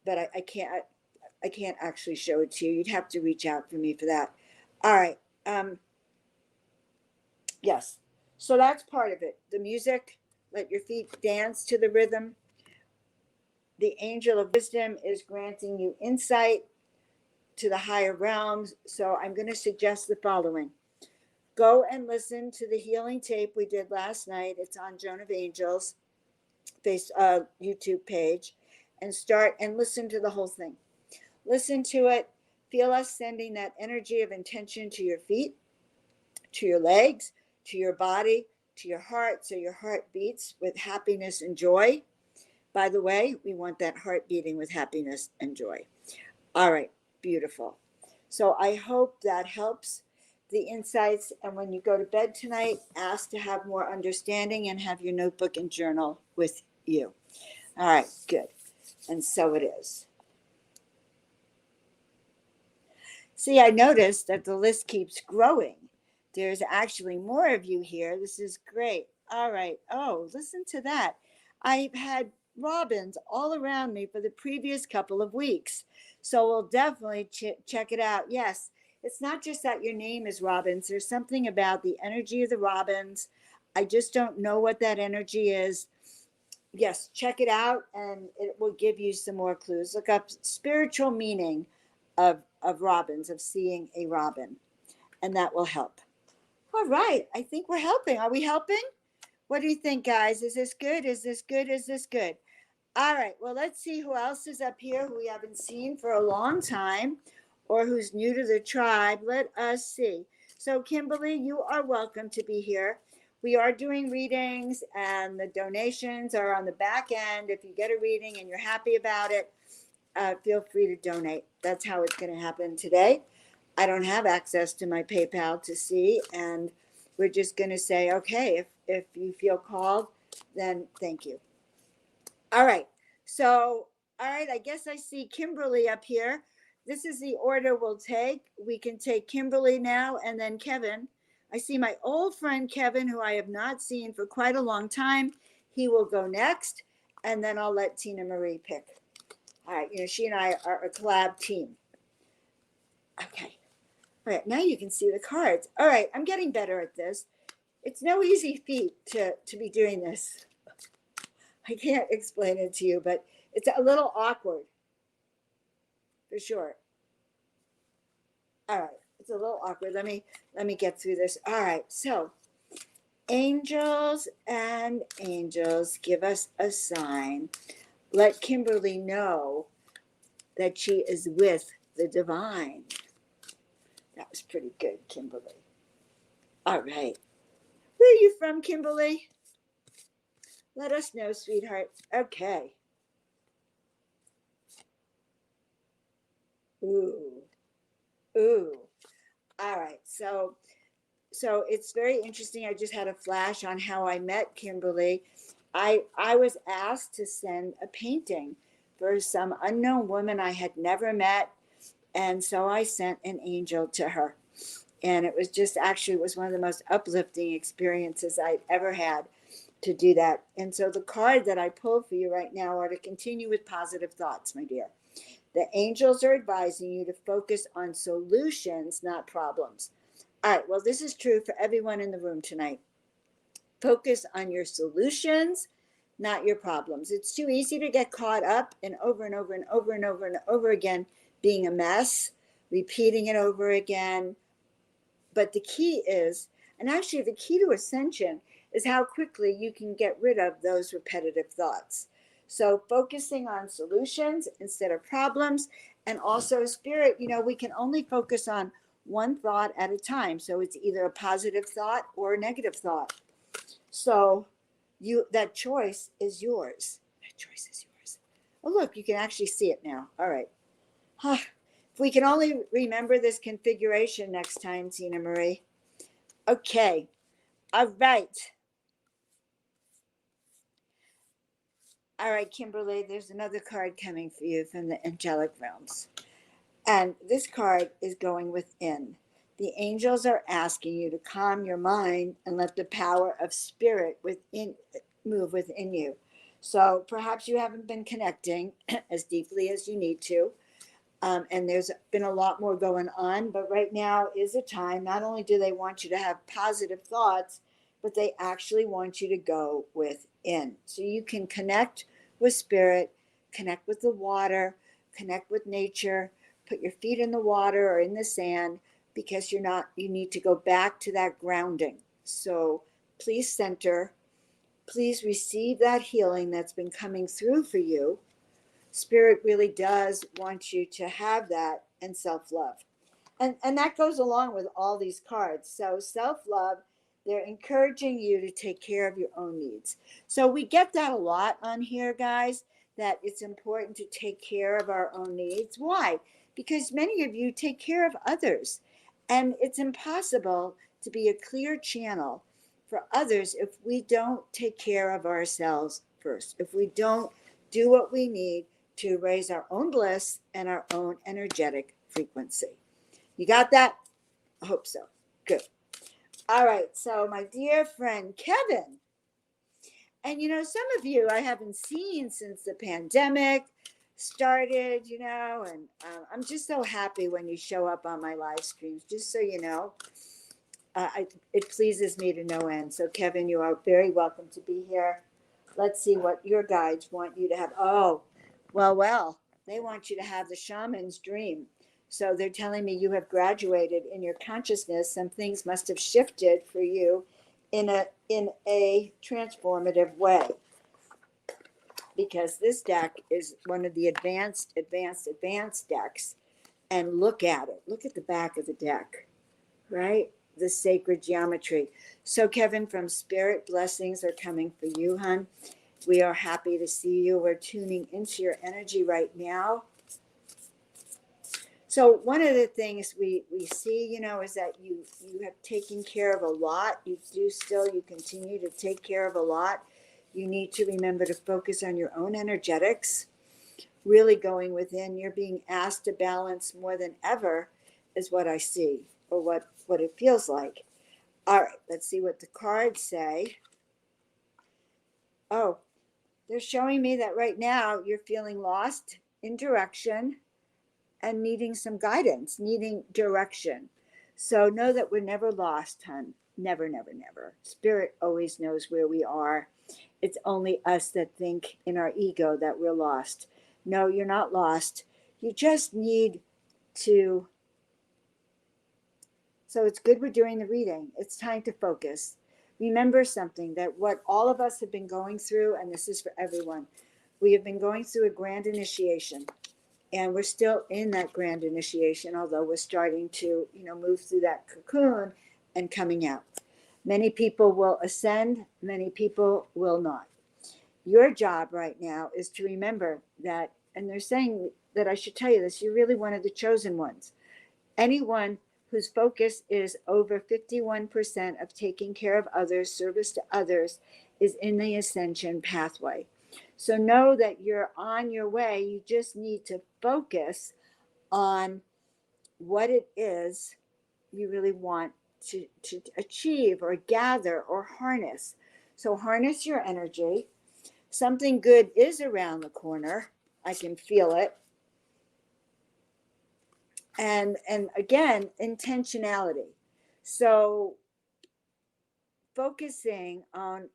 but I can't actually show it to you. You'd have to reach out for me for that. All right. Yes. So that's part of it. The music, let your feet dance to the rhythm. The angel of wisdom is granting you insight to the higher realms. So I'm going to suggest the following. Go and listen to the healing tape we did last night. It's on Joan of Angels YouTube page, and start and listen to the whole thing. Listen to it. Feel us sending that energy of intention to your feet, to your legs, to your body, to your heart, so your heart beats with happiness and joy. By the way, we want that heart beating with happiness and joy. All right, beautiful. So I hope that helps the insights. And when you go to bed tonight, ask to have more understanding and have your notebook and journal with you. All right, good. And so it is. See, I noticed that the list keeps growing. There's actually more of you here. This is great. All right. Oh, listen to that. I've had robins all around me for the previous couple of weeks. So we'll definitely check it out. Yes, it's not just that your name is Robins, there's something about the energy of the robins. I just don't know what that energy is. Yes, check it out and it will give you some more clues. Look up spiritual meaning of robins, of seeing a robin, and that will help. All right, I think we're helping. Are we helping? What do you think, guys? Is this good? Is this good? Is this good? All right, well, let's see who else is up here who we haven't seen for a long time or who's new to the tribe. Let us see. So, Kimberly, you are welcome to be here. We are doing readings, and the donations are on the back end. If you get a reading and you're happy about it, feel free to donate. That's how it's going to happen today. I don't have access to my PayPal to see, and we're just going to say, okay, if you feel called, then thank you. All right. So, all right, I guess I see Kimberly up here. This is the order we'll take. We can take Kimberly now and then Kevin. I see my old friend Kevin, who I have not seen for quite a long time. He will go next, and then I'll let Tina Marie pick. All right, she and I are a collab team. Okay. All right, now you can see the cards. All right, I'm getting better at this. It's no easy feat to be doing this. I can't explain it to you, but it's a little awkward, for sure. All right, it's a little awkward. Let me get through this. All right, so angels and angels, give us a sign. Let Kimberly know that she is with the divine. That was pretty good, Kimberly. All right. Where are you from, Kimberly? Let us know, sweetheart. Okay. Ooh. Ooh. All right. So it's very interesting. I just had a flash on how I met Kimberly. I was asked to send a painting for some unknown woman I had never met, and so I sent an angel to her. And it was just actually, it was one of the most uplifting experiences I'd ever had to do that. And so the card that I pulled for you right now are to continue with positive thoughts, my dear. The angels are advising you to focus on solutions, not problems. All right, well, this is true for everyone in the room tonight. Focus on your solutions, not your problems. It's too easy to get caught up in over and over and over and over and over again being a mess, repeating it over again. But the key is, and actually the key to ascension is how quickly you can get rid of those repetitive thoughts. So focusing on solutions instead of problems, and also spirit, we can only focus on one thought at a time. So it's either a positive thought or a negative thought. So that choice is yours. That choice is yours. Oh, look, you can actually see it now. All right. If we can only remember this configuration next time, Tina Marie. Okay. All right. All right, Kimberly, there's another card coming for you from the angelic realms. And this card is going within. The angels are asking you to calm your mind and let the power of spirit within move within you. So perhaps you haven't been connecting as deeply as you need to. And there's been a lot more going on, but right now is a time. Not only do they want you to have positive thoughts, but they actually want you to go within. So you can connect with spirit, connect with the water, connect with nature, put your feet in the water or in the sand, because you need to go back to that grounding. So please center, please receive that healing that's been coming through for you. Spirit really does want you to have that, and self-love. And that goes along with all these cards. So self-love, they're encouraging you to take care of your own needs. So we get that a lot on here, guys, that it's important to take care of our own needs. Why? Because many of you take care of others. And it's impossible to be a clear channel for others if we don't take care of ourselves first, if we don't do what we need to raise our own bliss and our own energetic frequency. You got that? I hope so. Good. All right. So, my dear friend Kevin, and some of you I haven't seen since the pandemic started, and I'm just so happy when you show up on my live streams, just so you know. It pleases me to no end. So, Kevin, you are very welcome to be here. Let's see what your guides want you to have. Oh, well, they want you to have the shaman's dream. So they're telling me you have graduated in your consciousness. Some things must have shifted for you in a transformative way. Because this deck is one of the advanced decks. And look at it. Look at the back of the deck, right? The sacred geometry. So, Kevin, from Spirit, blessings are coming for you, hon. We are happy to see you. We're tuning into your energy right now. So one of the things we see, is that you have taken care of a lot. You continue to take care of a lot. You need to remember to focus on your own energetics, really going within. You're being asked to balance more than ever is what I see, or what it feels like. All right, let's see what the cards say. Oh, they're showing me that right now you're feeling lost in direction and needing some guidance, needing direction. So know that we're never lost, hon. Never, never, never. Spirit always knows where we are. It's only us that think in our ego that we're lost. No, you're not lost. You just need to. So it's good we're doing the reading. It's time to focus. Remember something, that what all of us have been going through, and this is for everyone, we have been going through a grand initiation. And we're still in that grand initiation, although we're starting to, move through that cocoon and coming out. Many people will ascend, many people will not. Your job right now is to remember that, and they're saying that I should tell you this, you're really one of the chosen ones. Anyone whose focus is over 51% of taking care of others, service to others, is in the ascension pathway. So know that you're on your way. You just need to focus on what it is you really want to achieve or gather or harness. So harness your energy. Something good is around the corner. I can feel it. And again, intentionality. So focusing on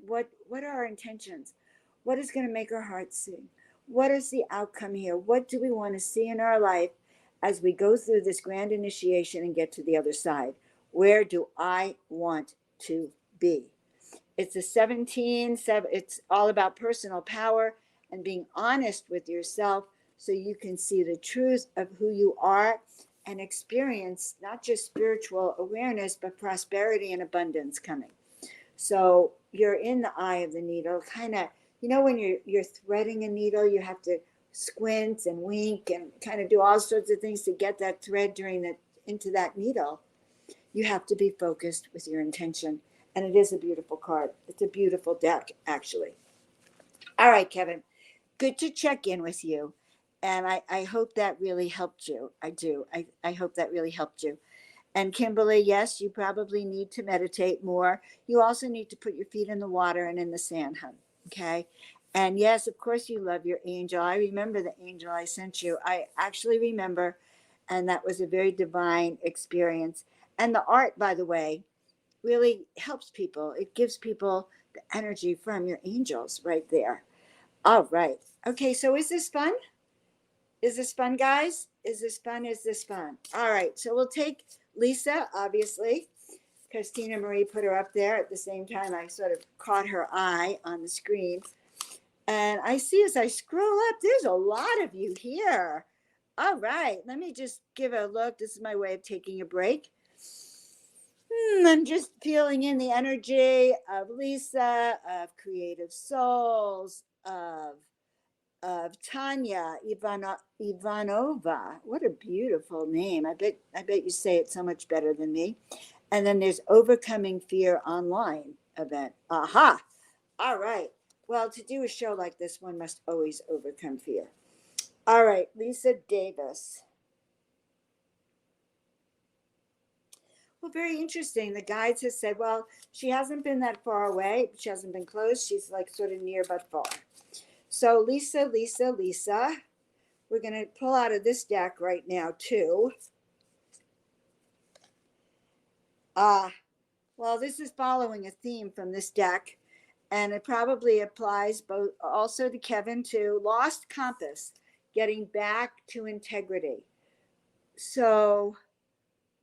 what are our intentions? What is going to make our hearts sing? What is the outcome here? What do we want to see in our life as we go through this grand initiation and get to the other side? Where do I want to be? It's a 17, it's all about personal power and being honest with yourself so you can see the truth of who you are and experience not just spiritual awareness, but prosperity and abundance coming. So you're in the eye of the needle, kind of, when you're threading a needle, you have to squint and wink and kind of do all sorts of things to get that thread into that needle. You have to be focused with your intention. And it is a beautiful card. It's a beautiful deck, actually. All right, Kevin, good to check in with you. And I hope that really helped you. I do. I hope that really helped you. And Kimberly, yes, you probably need to meditate more. You also need to put your feet in the water and in the sand, hun. Okay. And yes, of course, you love your angel. I remember the angel I sent you. I actually remember. And that was a very divine experience. And the art, by the way, really helps people. It gives people the energy from your angels right there. All right. Okay. So is this fun? Is this fun, guys? Is this fun? Is this fun? All right. So we'll take Lisa, obviously, because Tina Marie put her up there at the same time. I sort of caught her eye on the screen. And I see as I scroll up, there's a lot of you here. All right. Let me just give a look. This is my way of taking a break. I'm just feeling in the energy of Lisa, of Creative Souls, of Tanya Ivanova. What a beautiful name. I bet you say it so much better than me. And then there's Overcoming Fear Online event. Aha. All right. Well, to do a show like this, one must always overcome fear. All right, Lisa Davis. Well, very interesting. The guides have said, well, she hasn't been that far away. She hasn't been close. She's like sort of near but far. So Lisa, we're going to pull out of this deck right now too. Well, this is following a theme from this deck, and it probably applies both also to Kevin too. Lost compass, getting back to integrity. So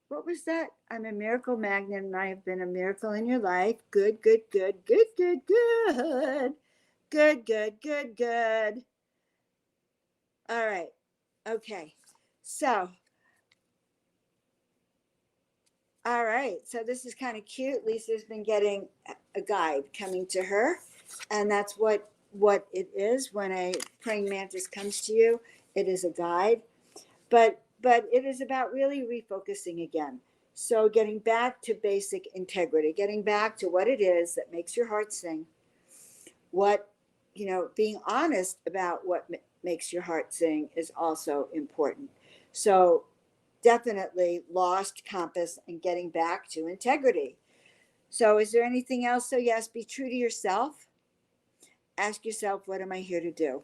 what was that? I'm a miracle magnet and I have been a miracle in your life. Good, good, good, good, good, good. Good, good, good, good. All right. Okay. So, all right. So this is kind of cute. Lisa's been getting a guide coming to her. And that's what it is when a praying mantis comes to you. It is a guide. But it is about really refocusing again. So getting back to basic integrity, getting back to what it is that makes your heart sing. What, being honest about what makes your heart sing is also important. So definitely lost compass and getting back to integrity. So is there anything else? So yes, be true to yourself. Ask yourself, what am I here to do?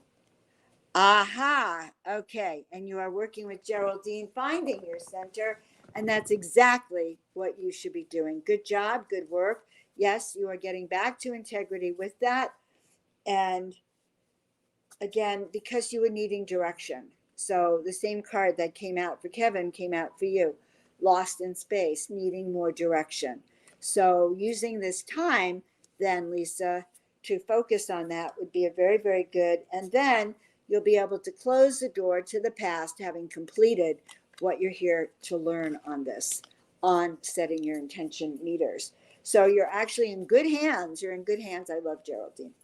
Aha. Okay. And you are working with Geraldine, finding your center. And that's exactly what you should be doing. Good job. Good work. Yes, you are getting back to integrity with that. And again, because you were needing direction. So the same card that came out for Kevin came out for you. Lost in space, needing more direction. So using this time then, Lisa, to focus on that would be a very, very good. And then you'll be able to close the door to the past, having completed what you're here to learn on this, on setting your intention meters. So you're actually in good hands. You're in good hands. I love Geraldine.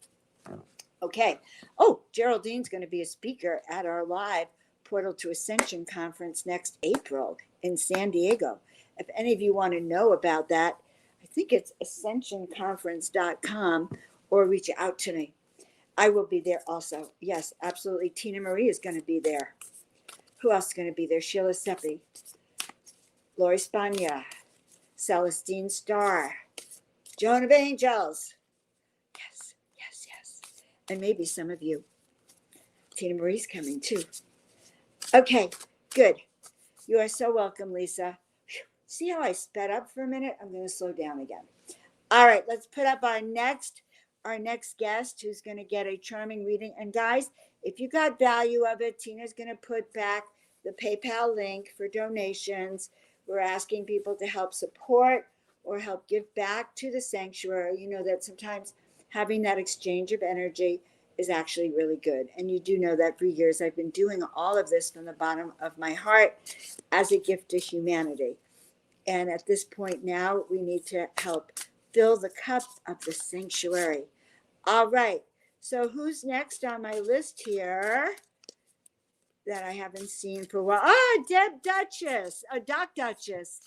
Okay. Oh, Geraldine's going to be a speaker at our live Portal to Ascension conference next April in San Diego. If any of you want to know about that, I think it's ascensionconference.com, or reach out to me. I will be there also. Yes, absolutely. Tina Marie is going to be there. Who else is going to be there? Sheila Seppi, Lori Spagna, Celestine Starr, Joan of Angels. Yes, yes, yes. And maybe some of you. Tina Marie's coming too. Okay, good. You are so welcome, Lisa. See how I sped up for a minute? I'm going to slow down again. All right, let's put up our next guest, who's going to get a charming reading. And guys, if you got value of it, Tina's going to put back the PayPal link for donations. We're asking people to help support or help give back to the sanctuary. You know that sometimes having that exchange of energy is actually really good. And you do know that for years I've been doing all of this from the bottom of my heart as a gift to humanity. And at this point now, we need to help fill the cup of the sanctuary. All right. So who's next on my list here that I haven't seen for a while? Ah, Deb Duchess, Doc Duchess.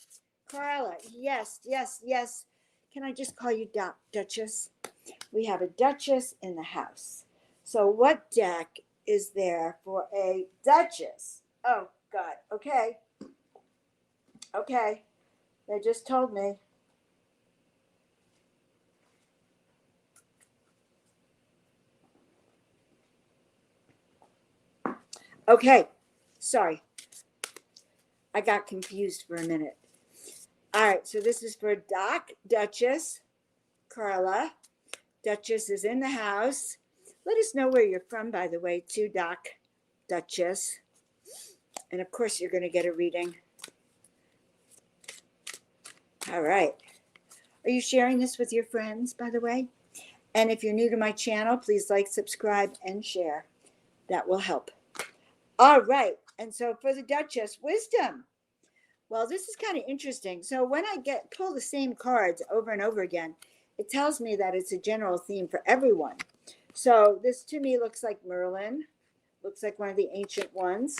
Carla, yes, yes, yes. Can I just call you Doc Duchess? We have a Duchess in the house. So what deck is there for a Duchess? Oh, God. Okay. Okay. They just told me. Okay. Sorry. I got confused for a minute. All right. So this is for Doc Duchess. Carla. Duchess is in the house. Let us know where you're from, by the way, too, Doc Duchess. And of course, you're going to get a reading. All right. Are you sharing this with your friends, by the way? And if you're new to my channel, please like, subscribe, and share. That will help. All right. And so for the Duchess, wisdom. Well, this is kind of interesting. So when I pull the same cards over and over again, it tells me that it's a general theme for everyone. So this to me looks like Merlin, looks like one of the ancient ones.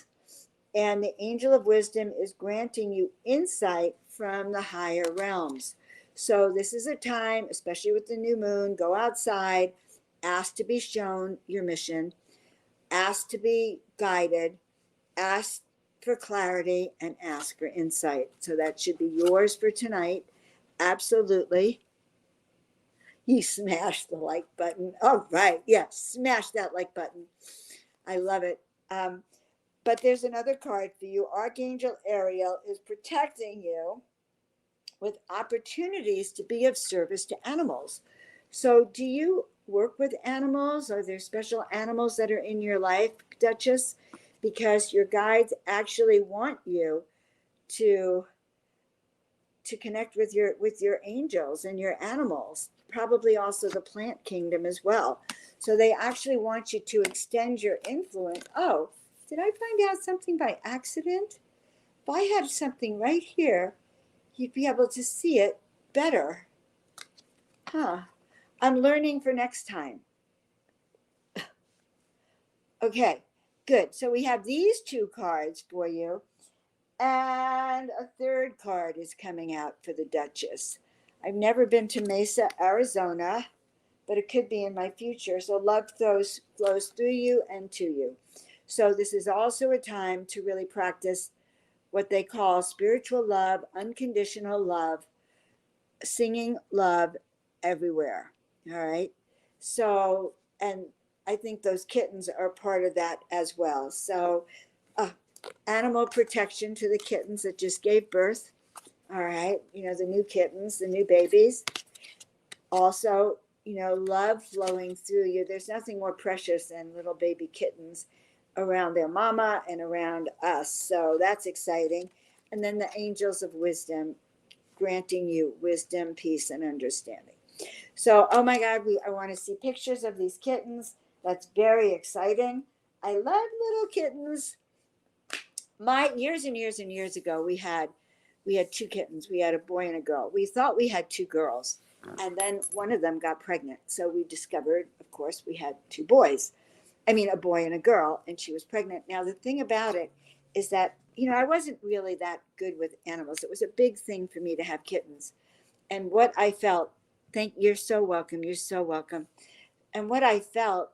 And the angel of wisdom is granting you insight from the higher realms. So this is a time, especially with the new moon, go outside, ask to be shown your mission, ask to be guided, ask for clarity, and ask for insight. So that should be yours for tonight. Absolutely. You smashed the like button. All right. Yeah, smash that like button. I love it. But there's another card for you. Archangel Ariel is protecting you with opportunities to be of service to animals. So do you work with animals? Are there special animals that are in your life, Duchess? Because your guides actually want you to connect with your angels and your animals, probably also the plant kingdom as well. So they actually want you to extend your influence. Oh, did I find out something by accident? If I had something right here, you'd be able to see it better. Huh. I'm learning for next time. Okay, good. So we have these two cards for you. And a third card is coming out for the Duchess. I've never been to Mesa, Arizona, but it could be in my future. So love flows through you and to you. So this is also a time to really practice what they call spiritual love, unconditional love, singing love everywhere. All right. So, and I think those kittens are part of that as well. So, animal protection to the kittens that just gave birth. All right. You know, the new kittens, the new babies. Also, you know, love flowing through you. There's nothing more precious than little baby kittens around their mama and around us. So that's exciting. And then the angels of wisdom granting you wisdom, peace, and understanding. So, oh my God, I want to see pictures of these kittens. That's very exciting. I love little kittens. Years and years and years ago, we had two kittens. We had a boy and a girl. We thought we had two girls, and then one of them got pregnant. So we discovered, of course, we had two boys. I mean, a boy and a girl, and she was pregnant. Now, the thing about it is that I wasn't really that good with animals. It was a big thing for me to have kittens. And what I felt, you're so welcome. You're so welcome. And what I felt,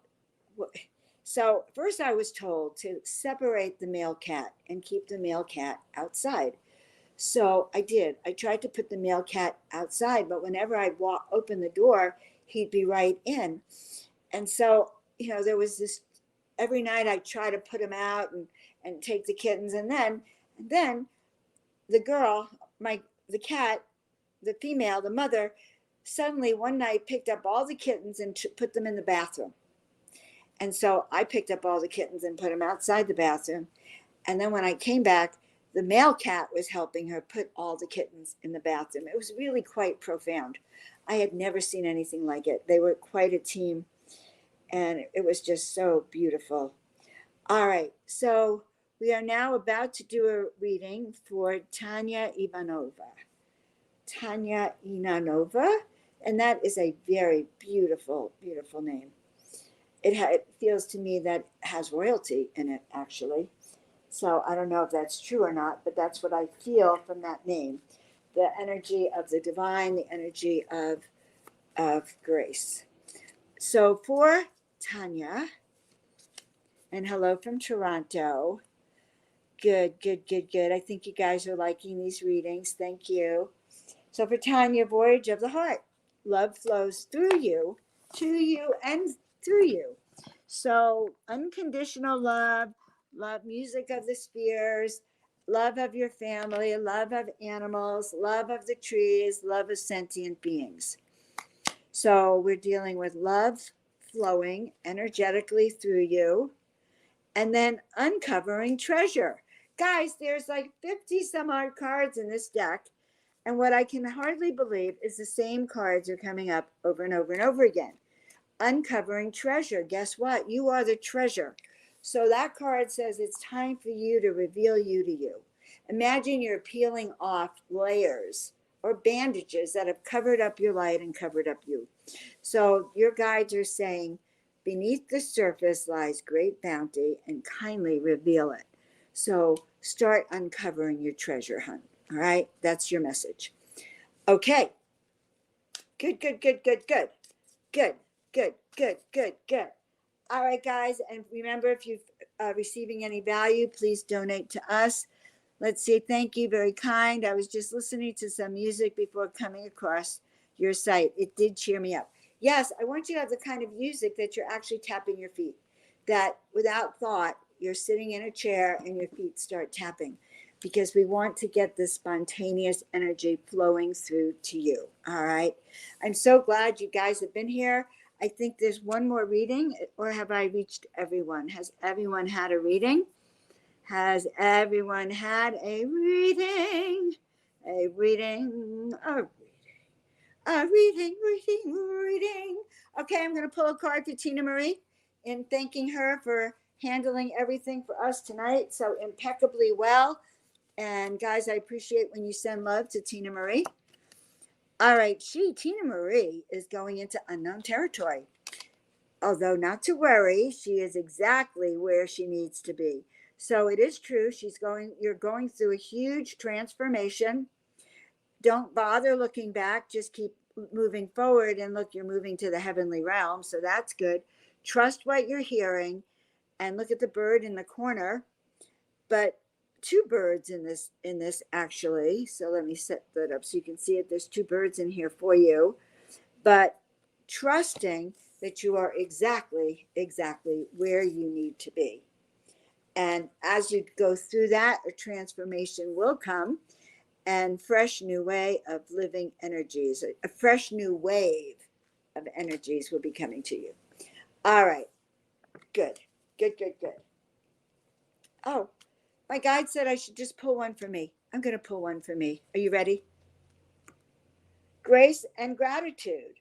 so first I was told to separate the male cat and keep the male cat outside. So I did. I tried to put the male cat outside, but whenever I'd open the door, he'd be right in. And so, there was this, every night I'd try to put him out and take the kittens. And then the girl, the cat, the female, the mother, suddenly one night picked up all the kittens and put them in the bathroom. And so I picked up all the kittens and put them outside the bathroom. And then when I came back, the male cat was helping her put all the kittens in the bathroom. It was really quite profound. I had never seen anything like it. They were quite a team, and it was just so beautiful. All right, so we are now about to do a reading for Tanya Ivanova. Tanya Ivanova, and that is a very beautiful, beautiful name. It feels to me that has royalty in it, actually. So I don't know if that's true or not, but that's what I feel from that name. The energy of the divine, the energy of grace. So for Tanya, and hello from Toronto. Good, good, good, good. I think you guys are liking these readings. Thank you. So for Tanya, voyage of the heart. Love flows through you, to you, and through you. So unconditional love, love, music of the spheres, love of your family, love of animals, love of the trees, love of sentient beings. So we're dealing with love flowing energetically through you, and then uncovering treasure. Guys, there's like 50 some odd cards in this deck. And what I can hardly believe is the same cards are coming up over and over and over again. Uncovering treasure. Guess what? You are the treasure. So that card says it's time for you to reveal you to you. Imagine you're peeling off layers or bandages that have covered up your light and covered up you. So your guides are saying, beneath the surface lies great bounty, and kindly reveal it. So start uncovering your treasure hunt. All right, that's your message. Okay. Good, good, good, good, good. Good, good, good, good, good. All right, guys. And remember, if you're receiving any value, please donate to us. Let's see. Thank you. Very kind. I was just listening to some music before coming across your site. It did cheer me up. Yes, I want you to have the kind of music that you're actually tapping your feet, that without thought, you're sitting in a chair and your feet start tapping, because we want to get this spontaneous energy flowing through to you. All right. I'm so glad you guys have been here. I think there's one more reading, or have I reached everyone? Has everyone had a reading? Has everyone had a reading? A reading, a reading. Okay, I'm going to pull a card for Tina Marie in thanking her for handling everything for us tonight so impeccably well. And guys, I appreciate when you send love to Tina Marie. All right, Tina Marie, is going into unknown territory. Although not to worry, she is exactly where she needs to be. So it is true, you're going through a huge transformation. Don't bother looking back, just keep moving forward, and look, you're moving to the heavenly realm, so that's good. Trust what you're hearing, and look at the bird in the corner. But two birds in this actually, so let me set that up so you can see it. There's two birds in here for you, but trusting that you are exactly where you need to be. And as you go through that, a transformation will come, and fresh new way of living energies, a fresh new wave of energies will be coming to you. All right, good, good, good, good. Oh, my guide said I should just pull one for me. I'm going to pull one for me. Are you ready? Grace and gratitude.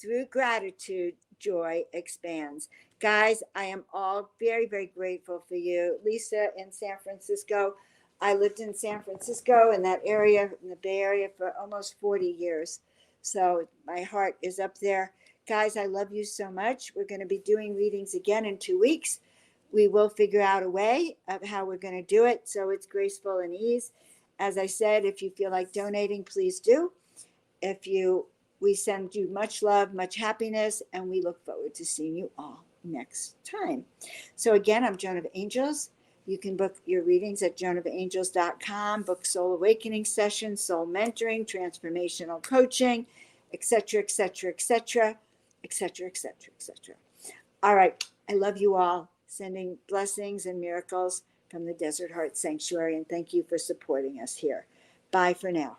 Through gratitude, joy expands. Guys, I am all very, very grateful for you. Lisa in San Francisco. I lived in San Francisco, in that area, in the Bay Area, for almost 40 years. So my heart is up there. Guys, I love you so much. We're going to be doing readings again in 2 weeks. We will figure out a way of how we're going to do it so it's graceful and ease. As I said, if you feel like donating, please do. If you, we send you much love, much happiness, and we look forward to seeing you all next time. So again, I'm Joan of Angels. You can book your readings at joanofangels.com, book soul awakening sessions, soul mentoring, transformational coaching, etc., etc., etc., etc., etc., etc. All right. I love you all. Sending blessings and miracles from the Desert Heart Sanctuary, and thank you for supporting us here. Bye for now.